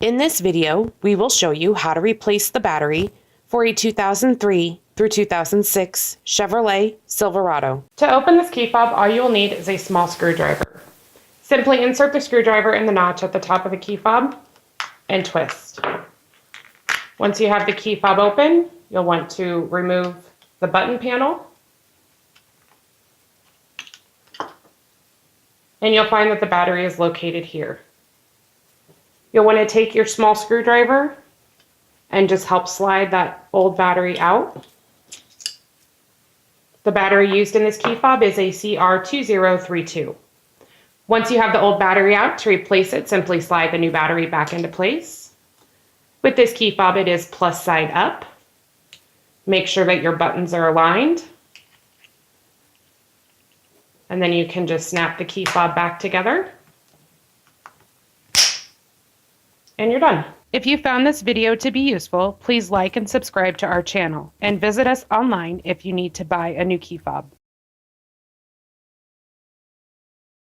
In this video, we will show you how to replace the battery for a 2003 through 2006 Chevrolet Silverado. To open this key fob, all you will need is a small screwdriver. Simply insert the screwdriver in the notch at the top of the key fob and twist. Once you have the key fob open, you'll want to remove the button panel. And you'll find that the battery is located here. You'll want to take your small screwdriver and just help slide that old battery out. The battery used in this key fob is a CR2032. Once you have the old battery out, to replace it, simply slide the new battery back into place. With this key fob, it is plus side up. Make sure that your buttons are aligned. And then you can just snap the key fob back together. And you're done. If you found this video to be useful, please like and subscribe to our channel and visit us online if you need to buy a new key fob.